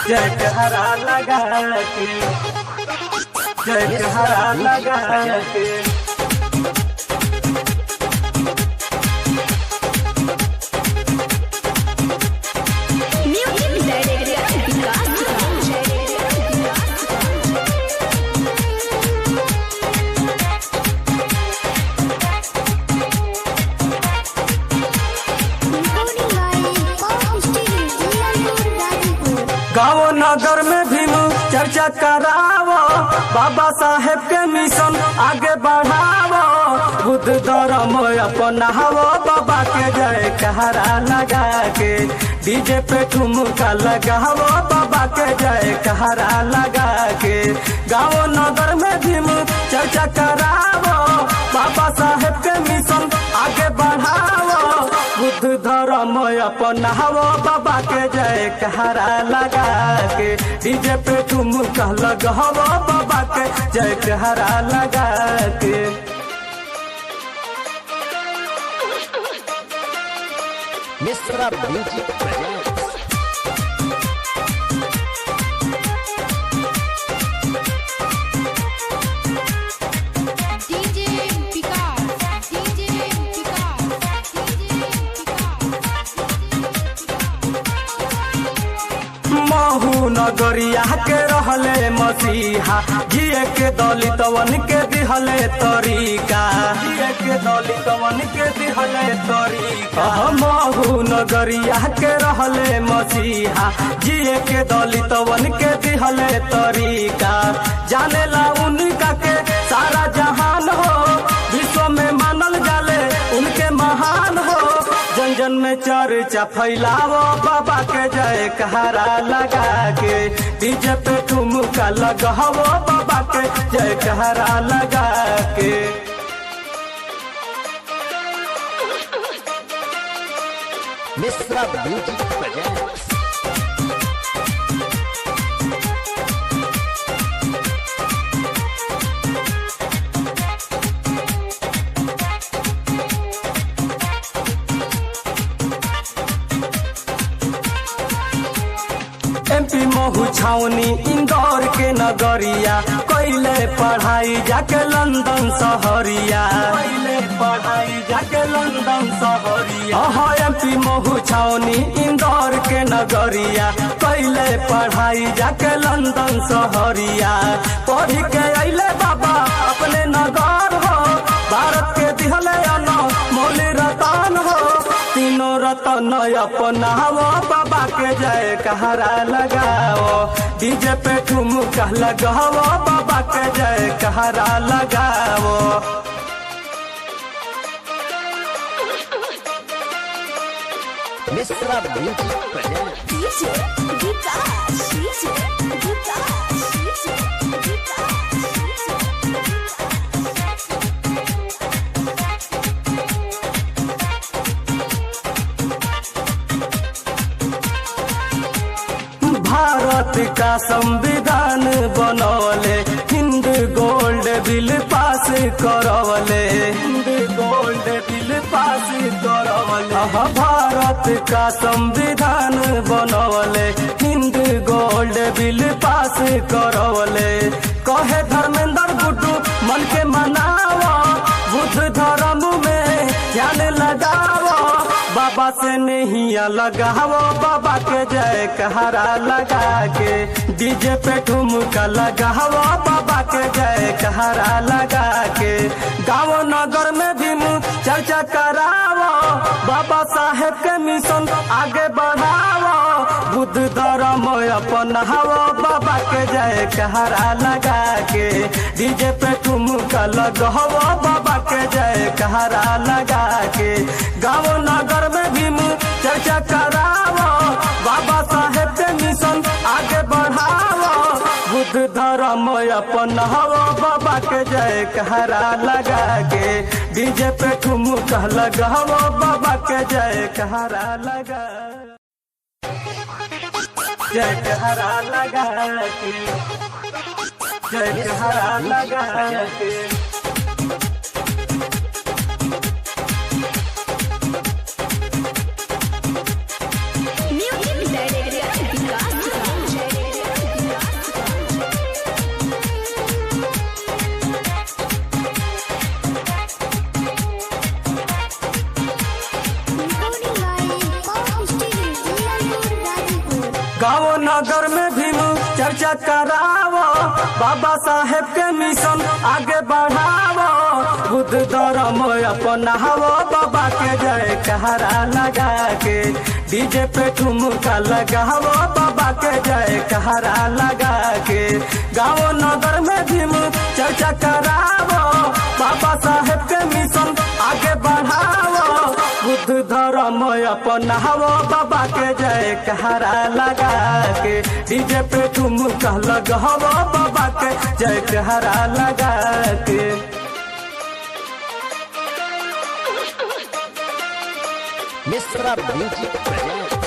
जयकारा लगा के, जयकारा लगा के। गाँव नगर में भी चर्चा करावो, बाबा साहेब के मिशन आगे बढ़ावो। बुद्ध धर्म अपनावो, बाबा के जयकारा लगा के। डीजे पे ठुमका लगावो, बाबा के जयकारा लगा के। गाँव नगर में भी चर्चा करावो, बाबा साहेब के मिशन आगे बढ़ावो। बुद्ध धर्म अपनावो, बाबा के जयकारा लगा के। डीजे पे ठुमका लगावो, बाबा के जयकारा लगा के। Mishra music presents. महू नगरिया के रहले मसीहा, जिए के दलितवन के दिहले तरीका, जिए के दलितवन के दिहले तरीका। महू नगरिया के रहले मसीहा, जिए के दलितवन के दिहले तरीका। जाने ला उनका के सारा जहान हो, विश्व में मानल जाले उनके महान हो। जन जन में चर्चा फैलावो, बाबा के जयकारा लगा के। डीजे पे ठुमका लगावो, बाबा के जयकारा लगा के। Mishra music presents. एमपी महू छावनी इंदौर के नगरिया, कैले पढ़ाई जाके लंदन शहरिया, कैले पढ़ाई जाके लंदन शहरिया। एमपी महू छावनी इंदौर के नगरिया, कैले पढ़ाई जाके लंदन शहरिया। पढ़ के अइले बाबा अपने नगर हो, भारत के दिहले अनमोल रतन हो। तीनों रतन अपनावो, बाबा के जयकारा लगाओ। डीजे पे ठुमका लगाओ, बाबा के जयकारा लगाओ। Mishra music presents. भारत का संविधान बनवले, हिंद गोल्ड बिल पास करवले, हिंद गोल्ड बिल पास करवले। भारत का संविधान बनवले, हिंद गोल्ड बिल पास करवले। कहे धर्मेंद्र गुड्डू मन के मनावा, बुद्ध धर्म में ध्यान लगावो। बाबा से नहीं लगावो, बाबा के जयकारा लगा के। डीजे पे ठुमका लगावो, बाबा के जयकारा लगा के। गाँव नगर में भी चर्चा करावो, बाबा साहेब के मिशन आगे बढ़ावो। बुद्ध धर्म अपनावो, बाबा के जयकारा लगा के। डीजे पे ठुमका लगावो, बाबा के जयकारा लगा के। गाँव नगर में भी चर्चा करावो, बाबा साहेब के मिशन आगे बढ़ावो। बुद्ध धर्म अपनावो, बाबा के जयकारा लगा के। डीजे पे ठुमका लगावो, बाबा के जयकारा लगा, जयकारा लगा के, जयकारा लगा के। म्यूजिक डायरेक्टर विकास। गाँव नगर में भी चर्चा करावो, बाबा साहेब के मिशन आगे बढ़ावो, बुद्ध धर्म अपनावो, बाबा के जय कहरा लगा के डीजे पे ठुमका लगावो, बाबा के जय कहरा लगा के गाँव नगर में भी चर्चा करावो, बाबा साहेब के मिशन आगे बढ़ावो, बुद्ध धर्म अपनावो, बाबा के जय कहरा लगा के डीजे पे ठुमका लगावो, बाबा के जय कहरा लगा के। Mishra music presents.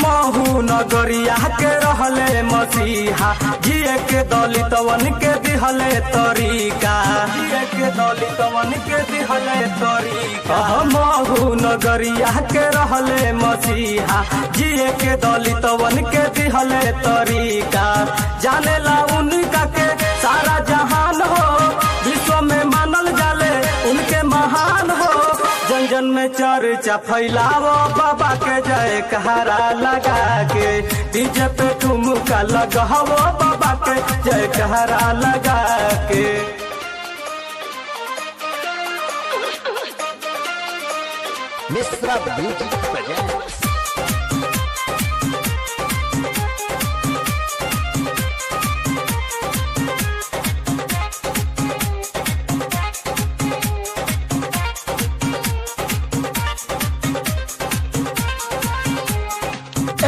महू नगरिया के रहले मसीहा, जिए के दलितवन के दिहले तरीका, जिए के दलितवन के दिहले तरीका। महू नगरिया के रहले मसीहा, जिए के दलितवन के दिहले तरीका, जाने ला उनका के सारा जहान हो, विश्व में मानल जाले उनके महान हो, जन जन में चर्चा फैलावो, बाबा के जय कहरा लगा के डीजे पे ठुमका लगावो, बाबा के जय कहरा लगा के। Mishra music presents.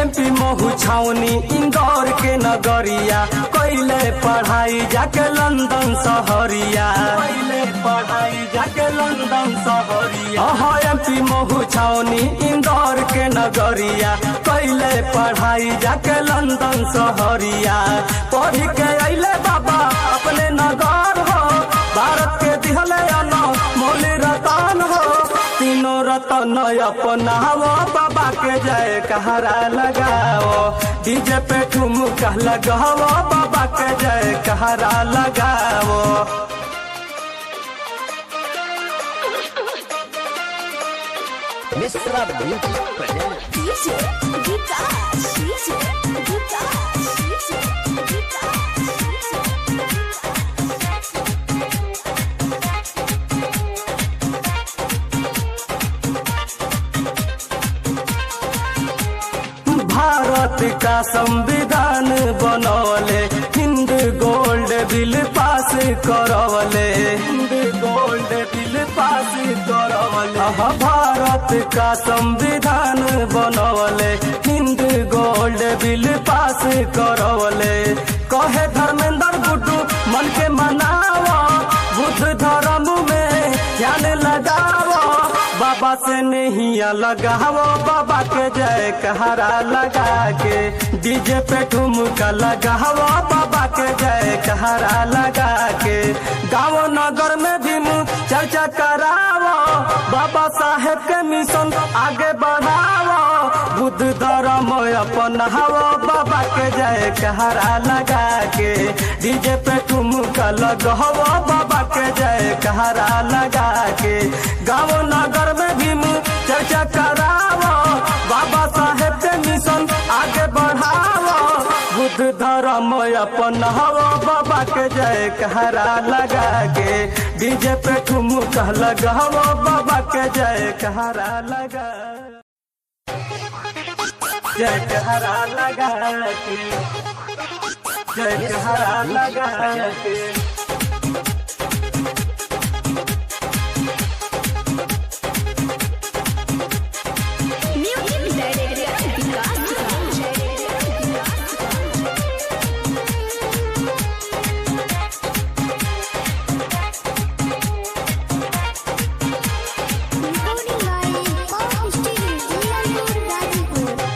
एमपी महू छावनी इंदौर के नगरिया, कैले पढ़ाई जाके लंदन शहरिया, कैले पढ़ाई जाके लंदन शहरिया। हाँ एमपी महू छावनी इंदौर के नगरिया, कैले पढ़ाई जाके लंदन शहरिया, पढ़ के अइले बाबा अपने नगर हो, भारत के दिहले मोल रतन हो, तीनों रतन अपनावो, बाबा के जय कहरा लगाओ, डीजे पे ठुमका लगाओ, बाबा के जय कहरा लगाओ। Mishra music presents. डीजे विकास, डीजे विकास, डीजे विकास। भारत का संविधान बनवले, हिंद गोल्ड बिल पास करवले, हिंद गोल्ड बिल पास करवले। भारत का संविधान बनवले, हिंद गोल्ड बिल पास करवले, कहे धर्मेंद्र गुड्डू मन के मनावा, बुद्ध धर्म में ध्यान लगावो, बाबा से नहिया लगावो, बाबा के जय कहरा लगा के डीजे पे ठुमका लगावो, बाबा के जय कहरा लगा के गाँव नगर में भी चर्चा करावो, बाबा साहेब के मिशन आगे बढ़ावो, बुद्ध धर्म अपनावो, बाबा के जय कहरा लगा के डीजे पे ठुमका लगावो, बाबा के जय कहरा लगा के गाँव नगर में भी चर्चा करावो, बाबा साहेब के मिशन आगे बढ़ावो, बुद्ध धर्म अपनावो, बाबा के जय कहरा लगा के डीजे पे ठुमका लगावो, बाबा के जय कहरा लगा, जय कहरा लगा के, जय कहरा लगा के।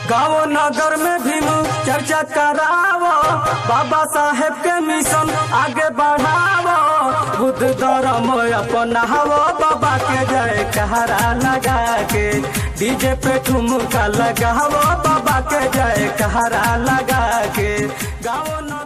गाँव नगर में भी चर्चा करावो, बाबा साहेब के मिशन आगे बढ़ावो, बुद्ध धर्म अपनावो, बाबा के जय कहरा लगा के डीजे पे ठुमका लगावो बाबा के जय कहरा लगा के गाओ न